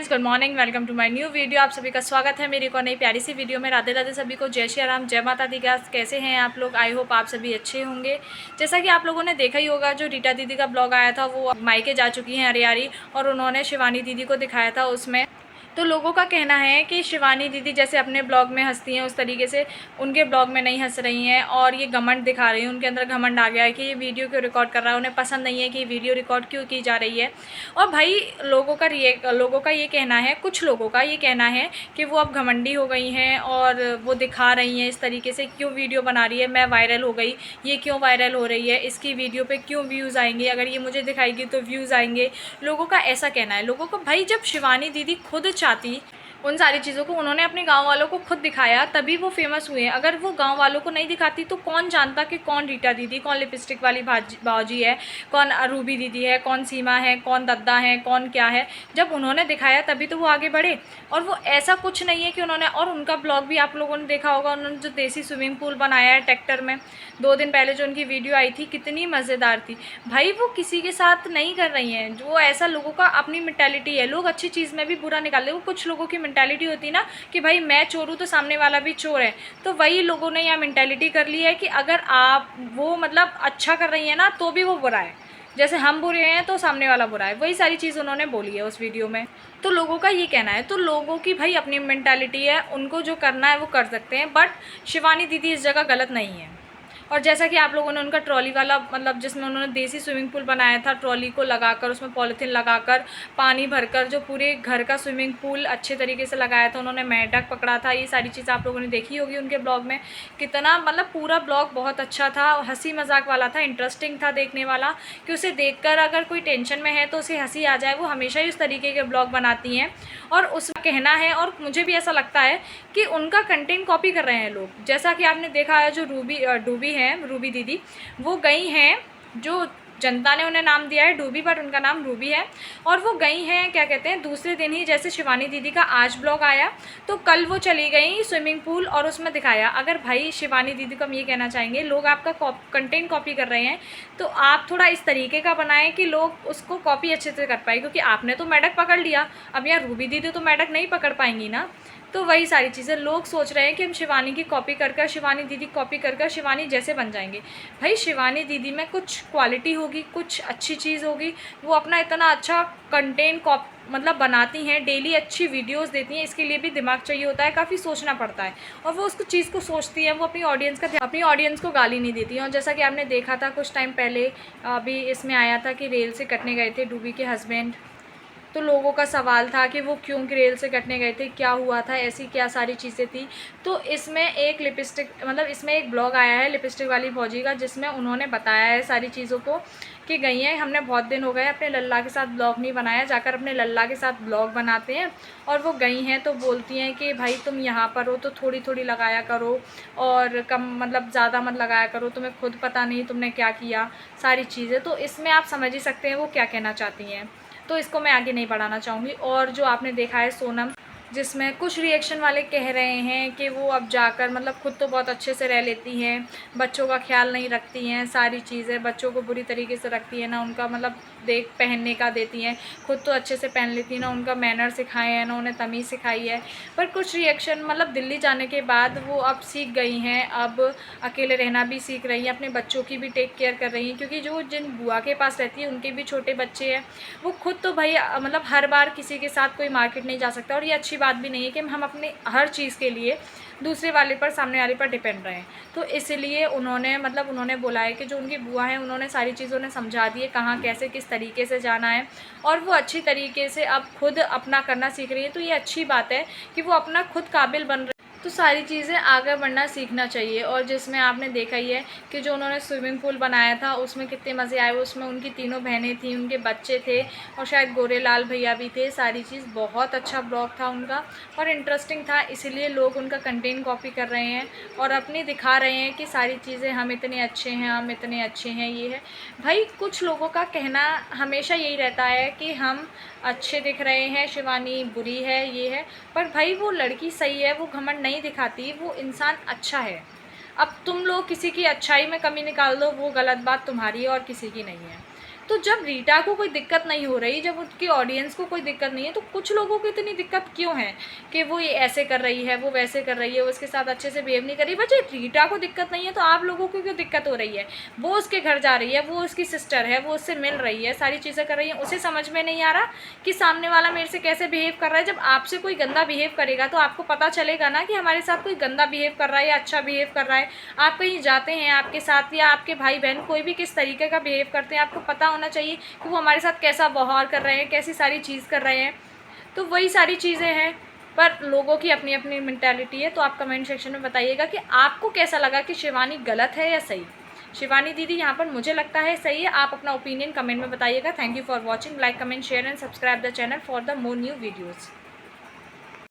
Friends, good morning. Welcome to my new video. आप सभी का स्वागत है मेरी को नई प्यारी सी वीडियो में। राधे राधे सभी को, जय श्री राम, जय माता दी। कैसे हैं आप लोग? आई होप आप सभी अच्छे होंगे। जैसा कि आप लोगों ने देखा ही होगा, जो रीटा दीदी का ब्लॉग आया था वो मायके जा चुकी हैं हरियारी, और उन्होंने शिवानी दीदी को दिखाया था उसमें। तो लोगों का कहना है कि शिवानी दीदी जैसे अपने ब्लॉग में हंसती हैं उस तरीके से उनके ब्लॉग में नहीं हंस रही हैं, और ये घमंड दिखा रही हैं। उनके अंदर घमंड आ गया है कि ये वीडियो क्यों रिकॉर्ड कर रहा है, उन्हें पसंद नहीं है कि वीडियो रिकॉर्ड क्यों की जा रही है। और भाई लोगों का ये कहना है, कुछ लोगों का ये कहना है कि वो अब घमंडी हो गई हैं और वो दिखा रही हैं इस तरीके से, क्यों वीडियो बना रही है, मैं वायरल हो गई, ये क्यों वायरल हो रही है, इसकी वीडियो पे क्यों व्यूज़ आएंगे, अगर ये मुझे दिखाएगी तो व्यूज़ आएंगे। लोगों का ऐसा कहना है। लोगों को भाई, जब शिवानी दीदी खुद चाहती उन सारी चीज़ों को, उन्होंने अपने गांव वालों को खुद दिखाया तभी वो फेमस हुए हैं। अगर वो गांव वालों को नहीं दिखाती तो कौन जानता कि कौन रीटा दीदी, कौन लिपस्टिक वाली बाजी है, कौन रूबी दीदी है, कौन सीमा है, कौन दद्दा है, कौन क्या है। जब उन्होंने दिखाया तभी तो वो आगे बढ़े। और वो ऐसा कुछ नहीं है कि उन्होंने, और उनका ब्लॉग भी आप लोगों ने देखा होगा, उन्होंने जो देसी स्विमिंग पूल बनाया है ट्रैक्टर में, 2 दिन पहले जो उनकी वीडियो आई थी कितनी मज़ेदार थी। भाई वो किसी के साथ नहीं कर रही हैं, जो ऐसा लोगों का अपनी मेंटालिटी है। लोग अच्छी चीज़ में भी बुरा निकालते हैं। वो कुछ लोगों की मेंटालिटी होती है ना कि भाई मैं चोर हूँ तो सामने वाला भी चोर है। तो वही लोगों ने यहाँ मेंटालिटी कर ली है कि अगर आप वो मतलब अच्छा कर रही है ना तो भी वो बुरा है, जैसे हम बुरे हैं तो सामने वाला बुरा है। वही सारी चीज़ उन्होंने बोली है उस वीडियो में। तो लोगों का ये कहना है। तो लोगों की भाई अपनी मेंटालिटी है, उनको जो करना है वो कर सकते हैं, बट शिवानी दीदी इस जगह गलत नहीं है। और जैसा कि आप लोगों ने उनका ट्रॉली वाला, मतलब जिसमें उन्होंने देसी स्विमिंग पूल बनाया था, ट्रॉली को लगाकर उसमें पॉलीथीन लगाकर पानी भरकर जो पूरे घर का स्विमिंग पूल अच्छे तरीके से लगाया था, उन्होंने मेंढक पकड़ा था, ये सारी चीज़ आप लोगों ने देखी होगी उनके ब्लॉग में। कितना मतलब पूरा ब्लॉग बहुत अच्छा था, हंसी मजाक वाला था, इंटरेस्टिंग था देखने वाला, कि उसे देखकर अगर कोई टेंशन में है तो उसे हंसी आ जाए। वो हमेशा ही उस तरीके के ब्लॉग बनाती हैं, और उसका कहना है, और मुझे भी ऐसा लगता है कि उनका कंटेंट कॉपी कर रहे हैं लोग। जैसा कि आपने देखा है, जो रूबी दीदी, वो गई हैं, जो जनता ने उन्हें नाम दिया है डूबी, बट उनका नाम रूबी है। और वो गई हैं, क्या कहते हैं, दूसरे दिन ही, जैसे शिवानी दीदी का आज ब्लॉग आया तो कल वो चली गई स्विमिंग पूल और उसमें दिखाया। अगर भाई शिवानी दीदी को हम ये कहना चाहेंगे, लोग आपका कंटेंट कॉपी कर रहे हैं तो आप थोड़ा इस तरीके का बनाएं कि लोग उसको कॉपी अच्छे से कर पाए, क्योंकि आपने तो मेढक पकड़ लिया, अब यहाँ रूबी दीदी तो मेढक नहीं पकड़ पाएंगी ना। तो वही सारी चीज़ें लोग सोच रहे हैं कि हम शिवानी की कॉपी कर शिवानी दीदी कॉपी कर शिवानी जैसे बन जाएंगे। भाई शिवानी दीदी में कुछ क्वालिटी होगी, कुछ अच्छी चीज़ होगी। वो अपना इतना अच्छा कंटेंट मतलब बनाती हैं, डेली अच्छी वीडियोस देती हैं, इसके लिए भी दिमाग चाहिए होता है, काफ़ी सोचना पड़ता है। और वो उसको चीज़ को सोचती है, वो अपनी ऑडियंस को गाली नहीं देती हैं। और जैसा कि आपने देखा था कुछ टाइम पहले, अभी इसमें आया था कि रेल से कटने गए थे डूबी के हस्बैंड, तो लोगों का सवाल था कि वो क्यों रेल से कटने गए थे, क्या हुआ था, ऐसी क्या सारी चीज़ें थी। तो इसमें एक इसमें एक ब्लॉग आया है लिपस्टिक वाली भौजी का, जिसमें उन्होंने बताया है सारी चीज़ों को कि गई हैं, हमने बहुत दिन हो गए अपने लल्ला के साथ ब्लॉग नहीं बनाया, जाकर अपने लल्ला के साथ ब्लॉग बनाते हैं। और वो गई हैं तो बोलती हैं कि भाई तुम यहाँ पर हो तो थोड़ी थोड़ी लगाया करो, और कम मतलब ज़्यादा मत लगाया करो, तुम्हें खुद पता नहीं तुमने क्या किया, सारी चीज़ें। तो इसमें आप समझ ही सकते हैं वो क्या कहना चाहती हैं। तो इसको मैं आगे नहीं बढ़ाना चाहूँगी। और जो आपने देखा है सोनम, जिसमें कुछ रिएक्शन वाले कह रहे हैं कि वो अब जाकर मतलब खुद तो बहुत अच्छे से रह लेती हैं, बच्चों का ख्याल नहीं रखती हैं, सारी चीज़ें बच्चों को बुरी तरीके से रखती है ना, उनका मतलब देख पहनने का देती हैं, खुद तो अच्छे से पहन लेती हैं ना, उनका मैनर सिखाए हैं ना, उन्हें तमीज़ सिखाई है। पर कुछ रिएक्शन मतलब दिल्ली जाने के बाद वो अब सीख गई हैं, अब अकेले रहना भी सीख रही हैं, अपने बच्चों की भी टेक केयर कर रही हैं, क्योंकि जो जिन बुआ के पास रहती है उनके भी छोटे बच्चे हैं। वो खुद तो भाई मतलब हर बार किसी के साथ कोई मार्केट नहीं जा सकता, और ये अच्छी बात भी नहीं है कि हम अपने हर चीज़ के लिए दूसरे वाले पर, सामने वाले पर डिपेंड रहें। तो इसलिए उन्होंने बोला है कि जो उनकी बुआ है उन्होंने सारी चीज़ों ने समझा दी है, कहाँ कैसे किस तरीके से जाना है, और वो अच्छी तरीके से अब खुद अपना करना सीख रही है। तो ये अच्छी बात है कि वो अपना खुद काबिल बन रही है। तो सारी चीज़ें आगे बढ़ना सीखना चाहिए। और जिसमें आपने देखा ही है कि जो उन्होंने स्विमिंग पूल बनाया था उसमें कितने मज़े आए। उसमें उनकी तीनों बहनें थीं, उनके बच्चे थे, और शायद गोरेलाल भैया भी थे। सारी चीज़ बहुत अच्छा ब्लॉग था उनका, और इंटरेस्टिंग था, इसीलिए लोग उनका कंटेंट कॉपी कर रहे हैं और अपनी दिखा रहे हैं कि सारी चीज़ें हम इतने अच्छे हैं, हम इतने अच्छे हैं, ये है। भाई कुछ लोगों का कहना हमेशा यही रहता है कि हम अच्छे दिख रहे हैं, शिवानी बुरी है, ये है। पर भाई वो लड़की सही है, वो घमंड नहीं दिखाती, वो इंसान अच्छा है। अब तुम लोग किसी की अच्छाई में कमी निकाल दो, वो गलत बात तुम्हारी है और किसी की नहीं है। तो जब रीटा को कोई दिक्कत नहीं हो रही, जब उसकी ऑडियंस को कोई दिक्कत नहीं है, तो कुछ लोगों को इतनी दिक्कत क्यों है कि वो ये ऐसे कर रही है, वो वैसे कर रही है, वो उसके साथ अच्छे से बिहेव नहीं कर रही। बच्चे रीटा को दिक्कत नहीं है तो आप लोगों को क्यों दिक्कत हो रही है? वो उसके घर जा रही है, वो उसकी सिस्टर है, वो उससे मिल रही है, सारी चीज़ें कर रही है, उसे समझ में नहीं आ रहा कि सामने वाला मेरे से कैसे बिहेव कर रहा है। जब आपसे कोई गंदा बिहेव करेगा तो आपको पता चलेगा ना कि हमारे साथ कोई गंदा बिहेव कर रहा है या अच्छा बिहेव कर रहा है। आप कहीं जाते हैं, आपके साथ या आपके भाई बहन कोई भी किस तरीके का बिहेव करते हैं, आपको पता होना चाहिए कि वो हमारे साथ कैसा व्यवहार कर रहे हैं, कैसी सारी चीज़ कर रहे हैं। तो वही सारी चीज़ें हैं, पर लोगों की अपनी अपनी मेंटालिटी है। तो आप कमेंट सेक्शन में बताइएगा कि आपको कैसा लगा कि शिवानी गलत है या सही। शिवानी दीदी यहाँ पर मुझे लगता है सही है। आप अपना ओपिनियन कमेंट में बताइएगा। Thank you for watching. Like, comment, share and subscribe the channel for the more new videos.